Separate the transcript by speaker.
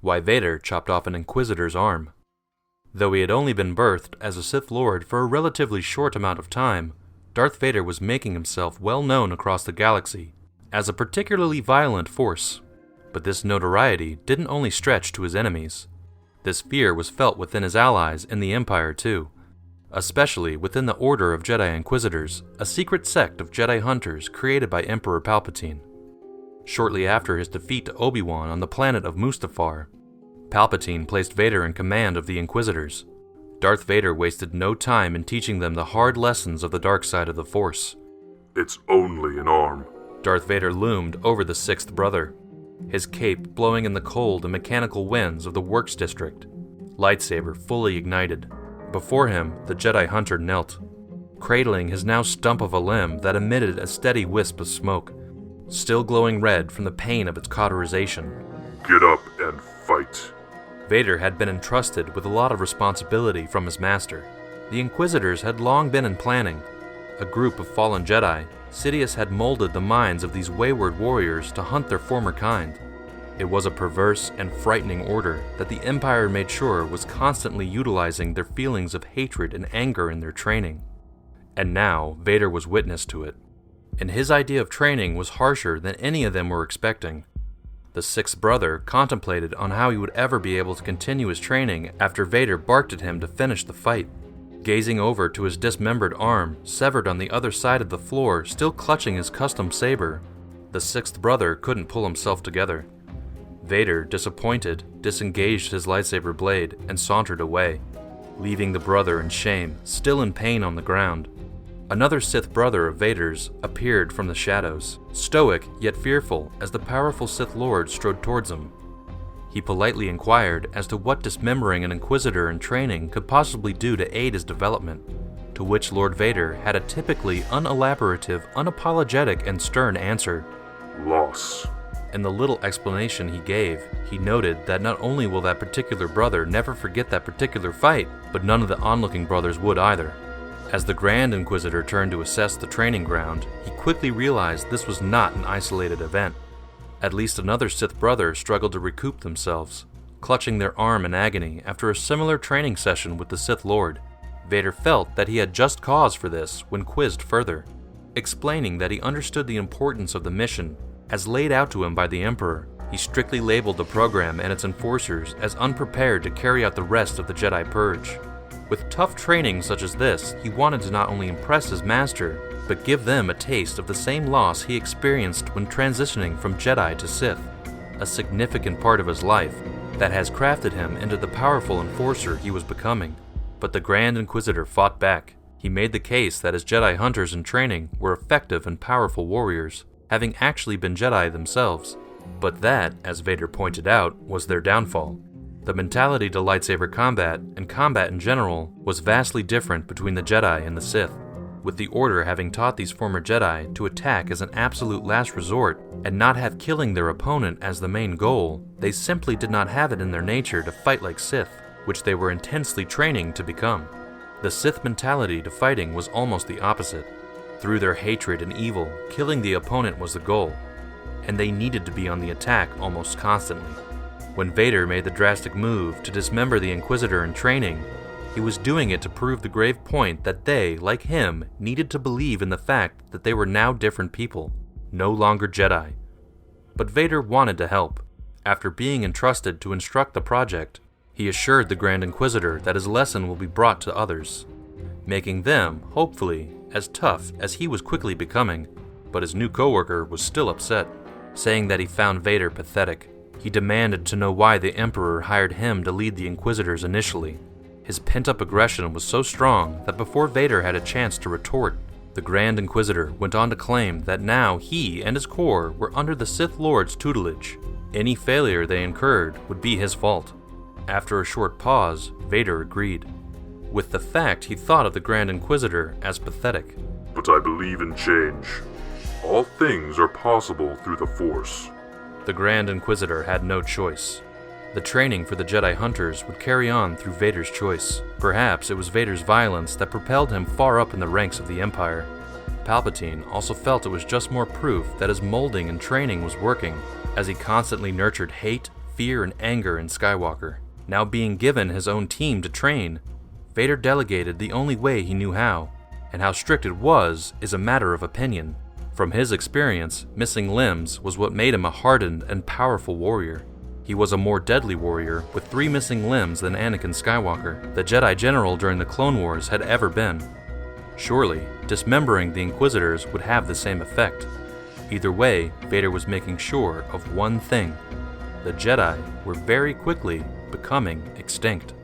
Speaker 1: why Vader chopped off an Inquisitor's arm. Though he had only been birthed as a Sith Lord for a relatively short amount of time, Darth Vader was making himself well known across the galaxy as a particularly violent force. But this notoriety didn't only stretch to his enemies. This fear was felt within his allies in the Empire too, especially within the Order of Jedi Inquisitors, a secret sect of Jedi hunters created by Emperor Palpatine. Shortly after his defeat to Obi-Wan on the planet of Mustafar, Palpatine placed Vader in command of the Inquisitors. Darth Vader wasted no time in teaching them the hard lessons of the dark side of the Force.
Speaker 2: It's only an arm.
Speaker 1: Darth Vader loomed over the sixth brother, his cape blowing in the cold and mechanical winds of the Works District, lightsaber fully ignited. Before him, the Jedi hunter knelt, cradling his now stump of a limb that emitted a steady wisp of smoke, still glowing red from the pain of its cauterization.
Speaker 2: Get up and fight.
Speaker 1: Vader had been entrusted with a lot of responsibility from his master. The Inquisitors had long been in planning. A group of fallen Jedi, Sidious had molded the minds of these wayward warriors to hunt their former kind. It was a perverse and frightening order that the Empire made sure was constantly utilizing their feelings of hatred and anger in their training. And now, Vader was witness to it. And his idea of training was harsher than any of them were expecting. The sixth brother contemplated on how he would ever be able to continue his training after Vader barked at him to finish the fight. Gazing over to his dismembered arm, severed on the other side of the floor, still clutching his custom saber, the sixth brother couldn't pull himself together. Vader, disappointed, disengaged his lightsaber blade and sauntered away, leaving the brother in shame, still in pain on the ground. Another Sith brother of Vader's appeared from the shadows, stoic yet fearful as the powerful Sith Lord strode towards him. He politely inquired as to what dismembering an Inquisitor in training could possibly do to aid his development, to which Lord Vader had a typically unelaborative, unapologetic, and stern answer.
Speaker 2: Loss.
Speaker 1: In the little explanation he gave, he noted that not only will that particular brother never forget that particular fight, but none of the onlooking brothers would either. As the Grand Inquisitor turned to assess the training ground, he quickly realized this was not an isolated event. At least another Sith brother struggled to recoup themselves, clutching their arm in agony after a similar training session with the Sith Lord. Vader felt that he had just cause for this when quizzed further, explaining that he understood the importance of the mission. As laid out to him by the Emperor, he strictly labeled the program and its enforcers as unprepared to carry out the rest of the Jedi Purge. With tough training such as this, he wanted to not only impress his master, but give them a taste of the same loss he experienced when transitioning from Jedi to Sith, a significant part of his life that has crafted him into the powerful enforcer he was becoming. But the Grand Inquisitor fought back. He made the case that his Jedi hunters in training were effective and powerful warriors, having actually been Jedi themselves. But that, as Vader pointed out, was their downfall. The mentality to lightsaber combat, and combat in general, was vastly different between the Jedi and the Sith, with the Order having taught these former Jedi to attack as an absolute last resort and not have killing their opponent as the main goal. They simply did not have it in their nature to fight like Sith, which they were intensely training to become. The Sith mentality to fighting was almost the opposite. Through their hatred and evil, killing the opponent was the goal, and they needed to be on the attack almost constantly. When Vader made the drastic move to dismember the Inquisitor in training, he was doing it to prove the grave point that they, like him, needed to believe in the fact that they were now different people, no longer Jedi. But Vader wanted to help. After being entrusted to instruct the project, he assured the Grand Inquisitor that his lesson will be brought to others, making them, hopefully, as tough as he was quickly becoming. But his new coworker was still upset, saying that he found Vader pathetic. He demanded to know why the Emperor hired him to lead the Inquisitors initially. His pent-up aggression was so strong that before Vader had a chance to retort, the Grand Inquisitor went on to claim that now he and his corps were under the Sith Lord's tutelage. Any failure they incurred would be his fault. After a short pause, Vader agreed, with the fact he thought of the Grand Inquisitor as pathetic.
Speaker 2: But I believe in change. All things are possible through the Force.
Speaker 1: The Grand Inquisitor had no choice. The training for the Jedi hunters would carry on through Vader's choice. Perhaps it was Vader's violence that propelled him far up in the ranks of the Empire. Palpatine also felt it was just more proof that his molding and training was working, as he constantly nurtured hate, fear and anger in Skywalker. Now being given his own team to train, Vader delegated the only way he knew how, and how strict it was is a matter of opinion. From his experience, missing limbs was what made him a hardened and powerful warrior. He was a more deadly warrior with 3 missing limbs than Anakin Skywalker, the Jedi General during the Clone Wars, had ever been. Surely, dismembering the Inquisitors would have the same effect. Either way, Vader was making sure of one thing: the Jedi were very quickly becoming extinct.